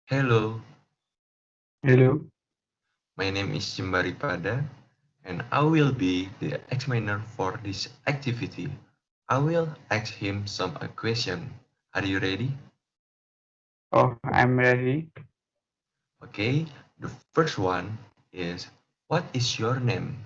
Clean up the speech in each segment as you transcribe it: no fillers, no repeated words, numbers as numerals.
Hello, Hello. my name is Jembar Ripada, and I will be the examiner for this activity. I will ask him some question. Are you ready? Oh, I'm ready. Okay, the first one is what is your name?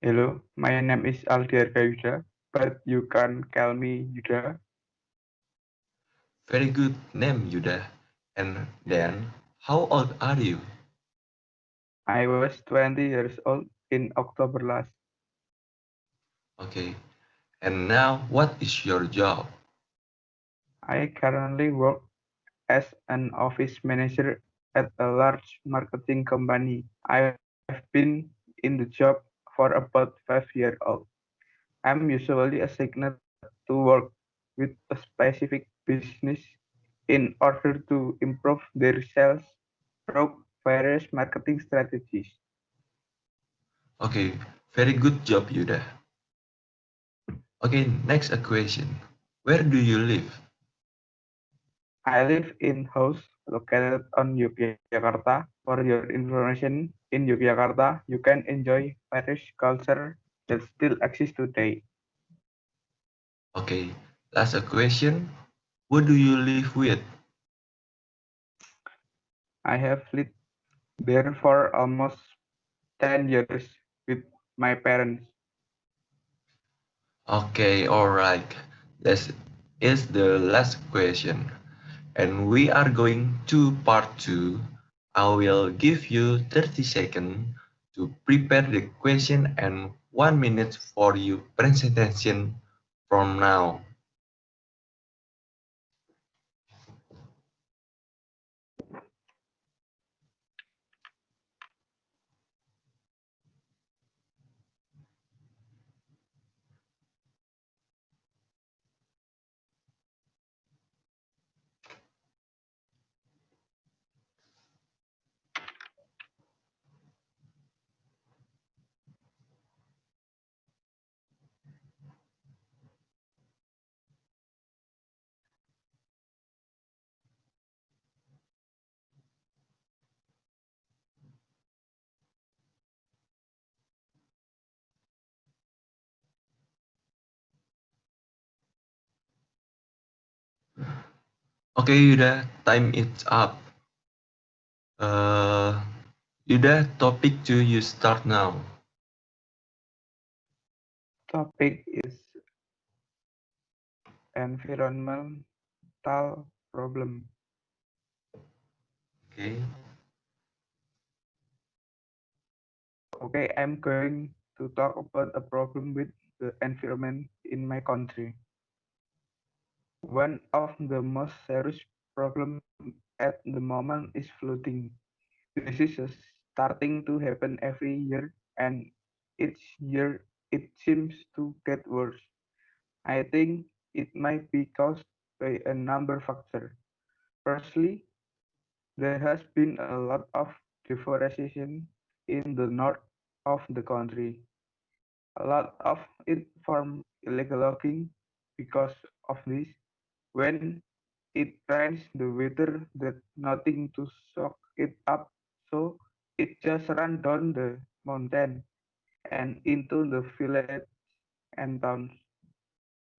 Hello. My name is Aldi Arga Yudha, but you can call me Yudha. Very good name, Yuda. And then, how old are you? I was 20 years old in October last. Okay, and now what is your job? I currently work as an office manager at a large marketing company. I've been in the job for about 5 years old. I'm usually assigned to work with a specific business in order to improve their sales through various marketing strategies. Okay, very good job, Yuda. Okay, next a question. Where do you live? I live in house located on Yogyakarta. For your information, in Yogyakarta, you can enjoy Irish culture that still exists today. Okay, last a question. Who do you live with? I have lived there for almost 10 years with my parents. Okay, alright. This is the last question. And we are going to part 2. I will give you 30 seconds to prepare the question and 1 minute for your presentation from now. Okay, Yuda, time is up. Uh, Yuda, topic 2, you start now. Topic is environmental problem. Okay. Okay, I'm going to talk about a problem with the environment in my country. One of the most serious problems at the moment is flooding. This is starting to happen every year, and each year it seems to get worse. I think it might be caused by a number of factors. Firstly, there has been a lot of deforestation in the north of the country. A lot of it from illegal logging. Because of this, when it rains, the weather that nothing to soak it up, so it just runs down the mountain and into the village and towns.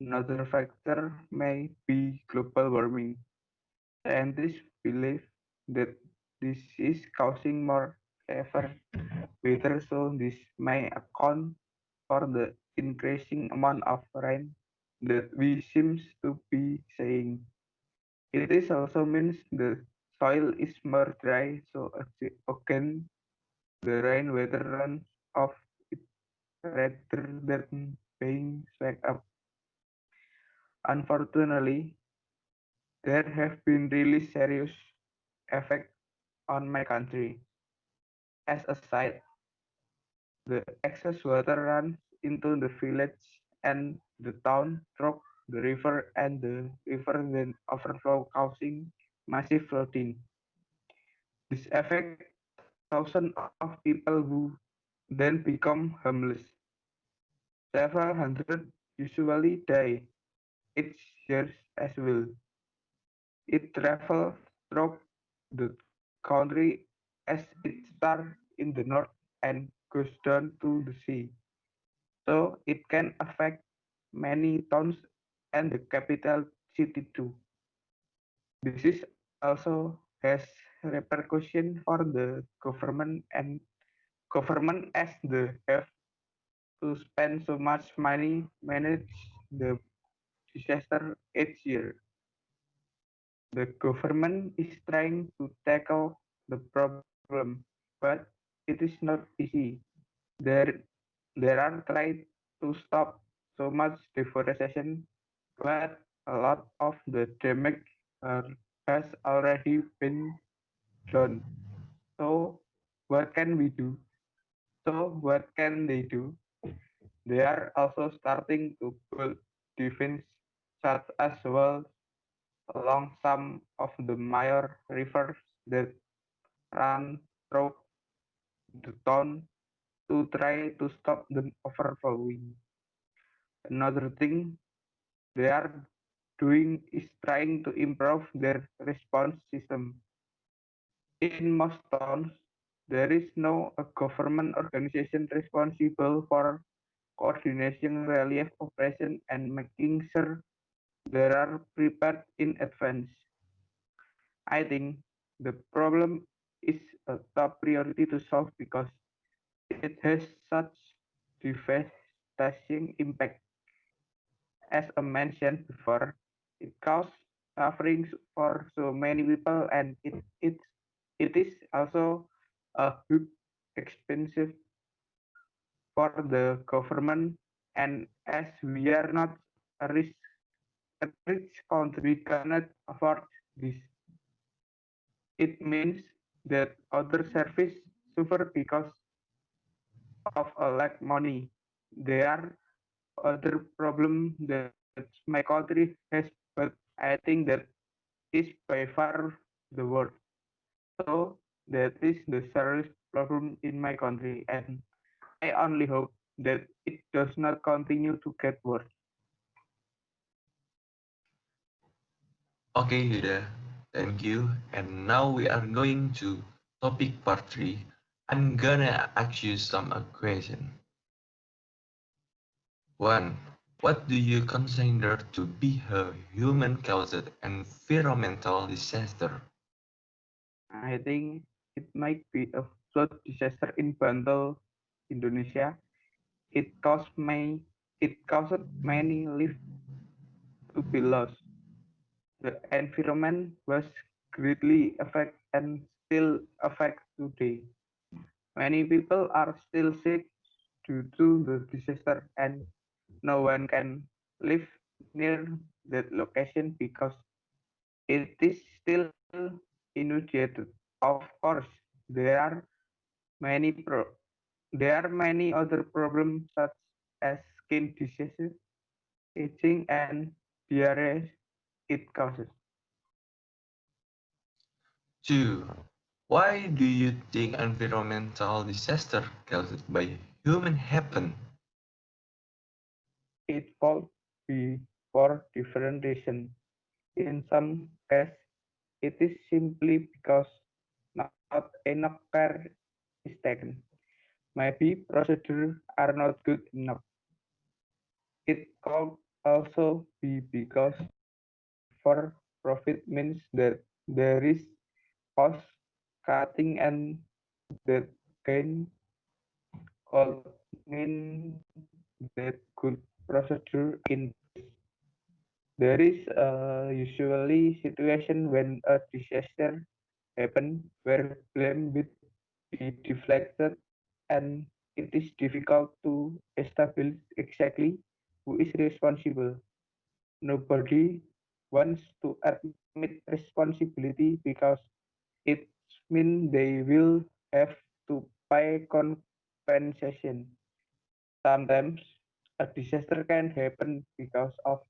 Another factor may be global warming. Scientists believe that this is causing more severe weather, so this may account for the increasing amount of rain that we seem to be seeing. It is also means the soil is more dry, so again the rain weather runs off it rather than being swept up. Unfortunately, there have been really serious effects on my country. As a side, the excess water runs into the village and the town through the river, and the river then overflow, causing massive flooding. This affects thousands of people who then become homeless. Several hundred usually die each year as well. It travels through the country as it starts in the north and goes down to the sea. So it can affect many towns and the capital city too. This is also has repercussion for the government and government as they have to spend so much money manage the disaster each year. The government is trying to tackle the problem, but it is not easy. There, there are tried to stop so much deforestation, but a lot of the damage uh, has already been done. So, what can we do? So, what can they do? They are also starting to build defense such as walls along some of the major rivers that run through the town to try to stop them overflowing. Another thing they are doing is trying to improve their response system. In most towns, there is no a government organization responsible for coordinating relief operation and making sure they are prepared in advance. I think the problem is a top priority to solve because it has such devastating impact. As I mentioned before, it causes suffering for so many people and it is also a huge expensive for the government and as we are not a rich country, we cannot afford this. It means that other service suffer because of a lack money. There are other problem that my country has, but I think that is by far the worst. So that is the serious problem in my country, and I only hope that it does not continue to get worse. Okay, Yuda, thank you. And now we are going to topic part 3. I'm gonna ask you some question. 1. What do you consider to be a human-caused environmental disaster? I think it might be a flood disaster in Bantul, Indonesia. It caused many lives to be lost. The environment was greatly affected and still affected today. Many people are still sick due to the disaster and no one can live near that location because it is still inundated. Of course, there are many there are many other problems such as skin diseases, itching, and diarrhea it causes. 2. Why do you think environmental disaster caused by human happen? It could be for different reasons. In some cases, it is simply because not enough care is taken. Maybe procedures are not good enough. It could also be because for profit means that there is cost cutting and that gain could mean that good procedure in place. There is usually situation when a disaster happen where blame will be deflected and it is difficult to establish exactly who is responsible. Nobody wants to admit responsibility because it means they will have to pay compensation. Sometimes a disaster can happen because of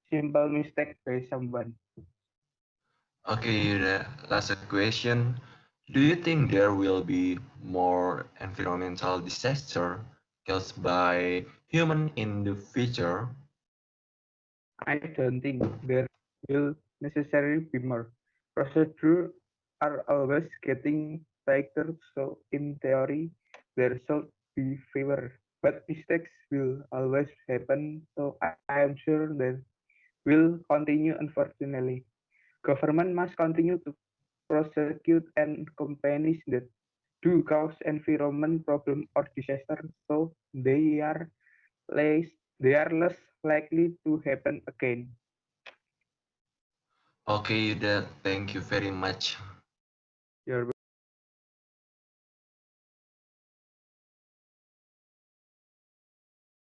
simple mistake by someone. Okay, the last question. Do you think there will be more environmental disaster caused by human in the future? I don't think there will necessarily be more procedure. are always getting tighter, so in theory, there should be fewer. But mistakes will always happen, so I am sure that will continue unfortunately. Government must continue to prosecute and companies that do cause environment problem or disaster, so less they are less likely to happen again. Okay, Yuda, thank you very much. You're